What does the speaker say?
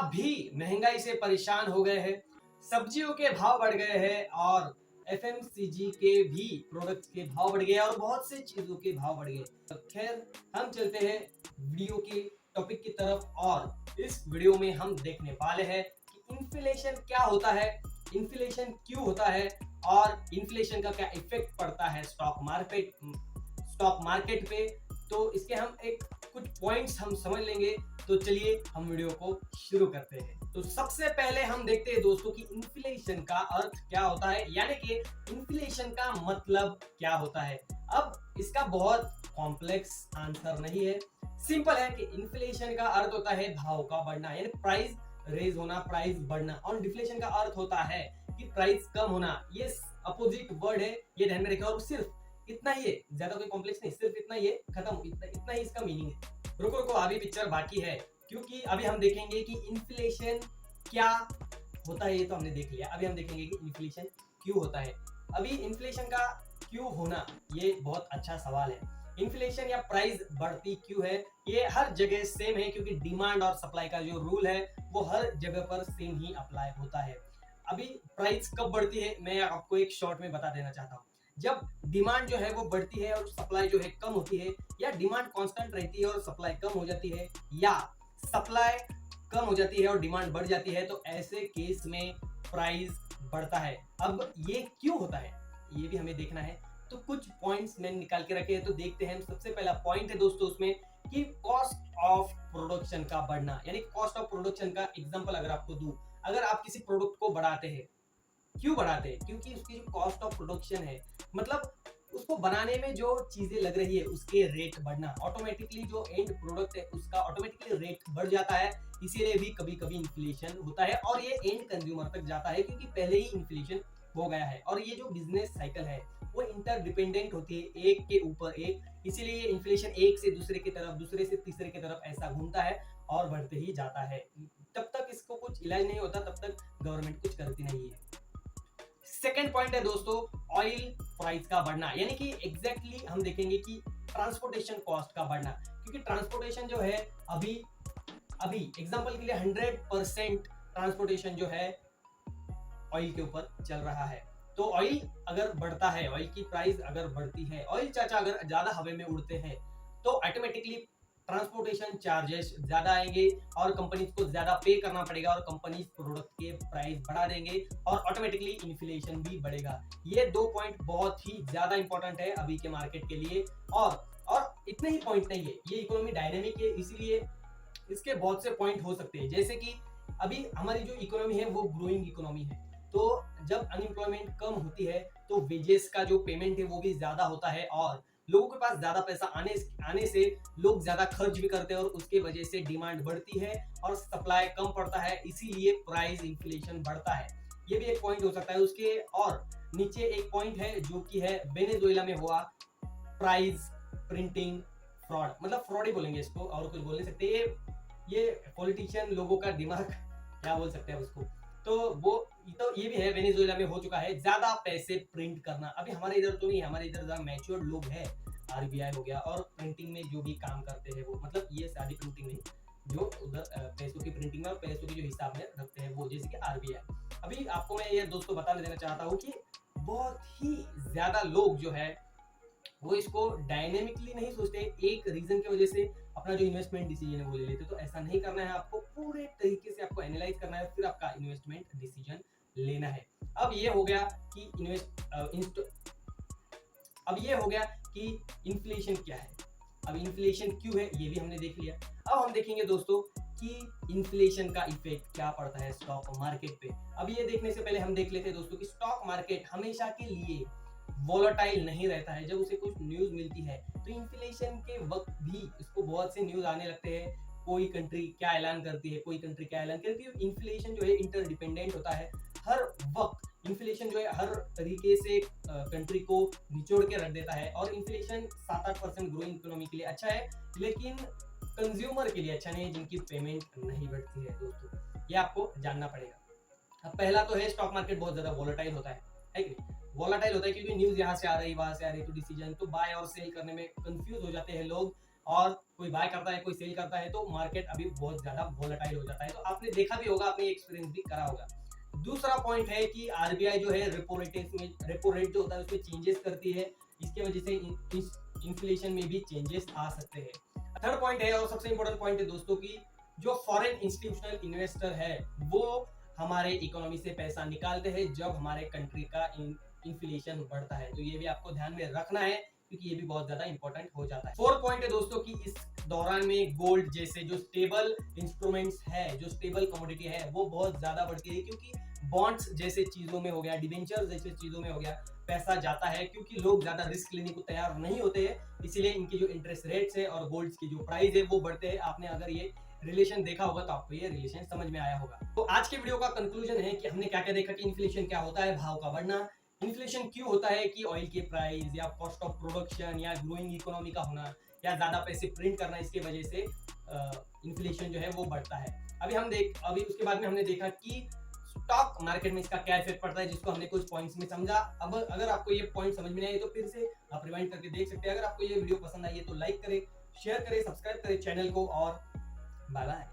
भी महंगाई से परेशान हो गए हैं, सब्जियों के भाव बढ़ गए हैं और एफएमसीजी के भी प्रोडक्ट्स के भाव बढ़ गए और बहुत से चीजों के भाव बढ़ गए। तो खैर हम चलते हैं वीडियो की टॉपिक की तरफ और इस वीडियो में हम देखने वाले हैं कि इन्फ्लेशन क्या होता है, इन्फ्लेशन क्यों होता है और इन्फ्लेशन का क्या इफेक्ट पड़ता है स्टॉक मार्केट पे। तो इसके हम एक कुछ पॉइंट्स हम समझ लेंगे। तो चलिए हम वीडियो को शुरू करते हैं। तो सबसे पहले हम देखते हैं दोस्तों कि इन्फ्लेशन का अर्थ क्या होता है, यानी कि इन्फ्लेशन का मतलब क्या होता है। अब इसका बहुत कॉम्प्लेक्स आंसर नहीं है, सिंपल है कि इन्फ्लेशन का अर्थ होता है भाव का बढ़ना, यानी प्राइस रेज होना, प्राइस बढ़ना। और डिफ्लेशन का अर्थ होता है कि प्राइस कम होना। ये अपोजिट वर्ड है, ये ध्यान में रखें। और सिर्फ इतना ही है, ज्यादा कोई कॉम्प्लेक्स नहीं, सिर्फ इतना ही है, खत्म। इतना ही इसका मीनिंग है। रुको रुको, अभी पिक्चर बाकी है, क्योंकि अभी हम देखेंगे कि इन्फ्लेशन क्या होता है। ये तो हमने देख लिया, अभी हम देखेंगे कि इन्फ्लेशन क्यों होता है। अभी इन्फ्लेशन का क्यों होना, ये बहुत अच्छा सवाल है। इन्फ्लेशन या प्राइस बढ़ती क्यों है, ये हर जगह सेम है, क्योंकि डिमांड और सप्लाई का जो रूल है वो हर जगह पर सेम ही अप्लाई होता है। अभी प्राइस कब बढ़ती है, मैं आपको एक शॉर्ट में बता देना चाहता हूँ। जब डिमांड जो है वो बढ़ती है और सप्लाई जो है कम होती है, या डिमांड कांस्टेंट रहती है और सप्लाई कम हो जाती है, या सप्लाई कम हो जाती है और डिमांड बढ़ जाती है, तो ऐसे केस में प्राइस बढ़ता है। अब ये क्यों होता है, ये भी हमें देखना है। तो कुछ पॉइंट्स मैंने निकाल के रखे हैं, तो देखते हैं। सबसे पहला पॉइंट है दोस्तों उसमें कि कॉस्ट ऑफ प्रोडक्शन का बढ़ना। यानी कॉस्ट ऑफ प्रोडक्शन का एग्जांपल अगर आपको दूं, अगर आप किसी प्रोडक्ट को बढ़ाते हैं, क्यों बढ़ाते हैं, क्योंकि उसकी जो कॉस्ट ऑफ प्रोडक्शन है, मतलब उसको बनाने में जो चीजें लग रही है उसके रेट बढ़ना, ऑटोमेटिकली जो एंड प्रोडक्ट है उसका ऑटोमेटिकली रेट बढ़ जाता है। इसीलिए भी कभी कभी इन्फ्लेशन होता है और ये एंड कंज्यूमर तक जाता है, क्योंकि पहले ही इन्फ्लेशन हो गया है। और ये जो बिजनेस साइकिल है वो इंटरडिपेंडेंट होती है, एक के ऊपर एक। इसीलिए इन्फ्लेशन एक से दूसरे की तरफ, दूसरे से तीसरे की तरफ ऐसा घूमता है और बढ़ते ही जाता है। तब तक इसको कुछ इलाज नहीं होता, तब तक गवर्नमेंट कुछ करती नहीं है। सेकेंड पॉइंट है दोस्तों ऑयल प्राइस का बढ़ना, यानी कि एग्जैक्टली हम देखेंगे कि ट्रांसपोर्टेशन कॉस्ट का बढ़ना। क्योंकि ट्रांसपोर्टेशन जो है अभी अभी एग्जांपल के लिए 100% ट्रांसपोर्टेशन जो है ऑयल के ऊपर चल रहा है। तो ऑयल अगर बढ़ता है, ऑयल की प्राइस अगर बढ़ती है, ऑयल चाचा अगर ज्यादा हवा में उड़ते हैं, तो ऑटोमेटिकली ट्रांसपोर्टेशन चार्जेस ज्यादा आएंगे और कंपनीज को ज्यादा पे करना पड़ेगा और कंपनीज प्रोडक्ट के प्राइस बढ़ा देंगे और ऑटोमेटिकली इन्फ्लेशन भी बढ़ेगा। ये दो पॉइंट बहुत ही ज्यादा इंपॉर्टेंट है अभी के मार्केट के लिए। और इतने ही पॉइंट नहीं है, ये इकोनॉमी डायनेमिक है, इसीलिए इसके बहुत से पॉइंट हो सकते हैं। जैसे कि अभी हमारी जो इकोनॉमी है वो ग्रोइंग इकोनॉमी है, तो जब अनएम्प्लॉयमेंट कम होती है तो वेजेस का जो पेमेंट है वो भी ज्यादा होता है और लोगों के पास ज्यादा पैसा आने से लोग ज्यादा खर्च भी करते हैं और उसके वजह से डिमांड बढ़ती है और सप्लाई कम पड़ता है, इसीलिए प्राइस इन्फ्लेशन बढ़ता है। ये भी एक पॉइंट हो सकता है उसके। और नीचे एक पॉइंट है जो कि है वेनेजुएला में हुआ प्राइस प्रिंटिंग फ्रॉड, मतलब फ्रॉड ही बोलेंगे इसको और कुछ बोल नहीं सकते। ये पॉलिटिशियन लोगों का दिमाग क्या बोल सकते हैं उसको। तो ये भी है, वेनेजुएला में हो चुका है ज्यादा पैसे प्रिंट करना। अभी हमारे इधर तो नहीं, हमारे इधर ज्यादा मैच्योर्ड लोग हैं, आरबीआई हो गया और प्रिंटिंग में जो भी काम करते हैं वो, मतलब ये सारी प्रिंटिंग नहीं, जो उधर पैसों की प्रिंटिंग में और पैसों की जो हिसाब में रखते हैं वो, जैसे कि आरबीआई। अभी आपको मैं ये दोस्तों बता देना चाहता हूँ कि बहुत ही ज्यादा लोग जो है वो इसको डायनेमिकली नहीं सोचते, एक रीजन की वजह से अपना जो इन्वेस्टमेंट डिसीजन है वो ले लेते। तो ऐसा नहीं करना है, आपको पूरे तरीके से आपको एनालाइज करना है, फिर आपका इन्वेस्टमेंट डिसीजन लेना है। अब ये हो गया कि अब ये हो गया कि इन्फ्लेशन क्या है, अब इन्फ्लेशन क्यों है ये भी हमने देख लिया। अब हम देखेंगे दोस्तों कि इन्फ्लेशन का इफेक्ट क्या पड़ता है स्टॉक मार्केट पे। अब ये देखने से पहले हम देख लेते हैं दोस्तों कि स्टॉक मार्केट हमेशा के लिए वोलेटाइल नहीं रहता है। जब उसे कुछ न्यूज मिलती है तो इन्फ्लेशन के वक्त भी इसको बहुत से न्यूज आने लगते हैं, कोई कंट्री क्या ऐलान करती है, कोई कंट्री क्या ऐलान करती है। इन्फ्लेशन जो है इंटरडिपेंडेंट होता है, हर वक्त इन्फ्लेशन जो है हर तरीके से कंट्री को निचोड़ के रख देता है। और इन्फ्लेशन 7-8% ग्रोइंग इकोनॉमी के लिए अच्छा है, लेकिन कंज्यूमर के लिए अच्छा नहीं है जिनकी पेमेंट नहीं बढ़ती है दोस्तों, ये आपको जानना पड़ेगा। अब पहला तो है स्टॉक मार्केट बहुत ज्यादा वोलेटाइल होता है कि नहीं? वोलेटाइल होता है क्योंकि न्यूज यहाँ से आ रही, वहां से आ रही, तो डिसीजन तो बाय और सेल करने में कंफ्यूज हो जाते हैं लोग। और कोई बाय करता है कोई सेल करता है, तो मार्केट अभी बहुत ज्यादा वोलेटाइल हो जाता है। तो आपने देखा भी होगा, आपने एक्सपीरियंस भी करा होगा। दूसरा पॉइंट है कि आरबीआई जो है रेपो रेट जो होता है उसमें चेंजेस करती है, इसके वजह से इन्फ्लेशन में भी चेंजेस आ सकते हैं। थर्ड पॉइंट है और सबसे इंपॉर्टेंट पॉइंट है दोस्तों की जो फॉरेन इंस्टीट्यूशनल इन्वेस्टर है वो हमारे इकोनॉमी से पैसा निकालते हैं जब हमारे कंट्री का इन्फ्लेशन बढ़ता है। तो ये भी आपको ध्यान में रखना है क्योंकि ये भी बहुत ज्यादा इंपॉर्टेंट हो जाता है। फोर्थ पॉइंट है दोस्तों कि इस दौरान में गोल्ड जैसे जो स्टेबल इंस्ट्रूमेंट्स है, जो स्टेबल कमोडिटी है, वो बहुत ज्यादा बढ़ गई है क्योंकि बॉन्ड्स जैसे चीजों में हो गया, डिबेंचर जैसे चीजों में हो गया, पैसा जाता है क्योंकि लोग ज्यादा रिस्क लेने को तैयार नहीं होते हैं, इसीलिए इनकी जो इंटरेस्ट रेट्स है और गोल्ड की जो प्राइस है वो बढ़ते हैं। आपने अगर ये रिलेशन देखा होगा तो आपको ये रिलेशन समझ में आया होगा। तो आज के वीडियो का कंक्लूजन है कि हमने क्या क्या देखा कि इन्फ्लेशन क्या होता है, भाव का बढ़ना, इन्फ्लेशन क्यों होता है कि ऑयल के प्राइस या कॉस्ट ऑफ प्रोडक्शन या ग्रोइंग इकोनॉमी का होना या ज्यादा पैसे प्रिंट करना, इसके वजह से इन्फ्लेशन जो है वो बढ़ता है। अभी उसके बाद में हमने देखा कि स्टॉक मार्केट में इसका क्या इफेक्ट पड़ता है, जिसको हमने कुछ पॉइंट्स में समझा। अब अगर आपको ये पॉइंट समझ में नहीं आए तो फिर से आप रिवाइंड करके देख सकते हैं। अगर आपको ये वीडियो पसंद आई है तो लाइक करें, शेयर करें, सब्सक्राइब करें चैनल को और बाय बाय।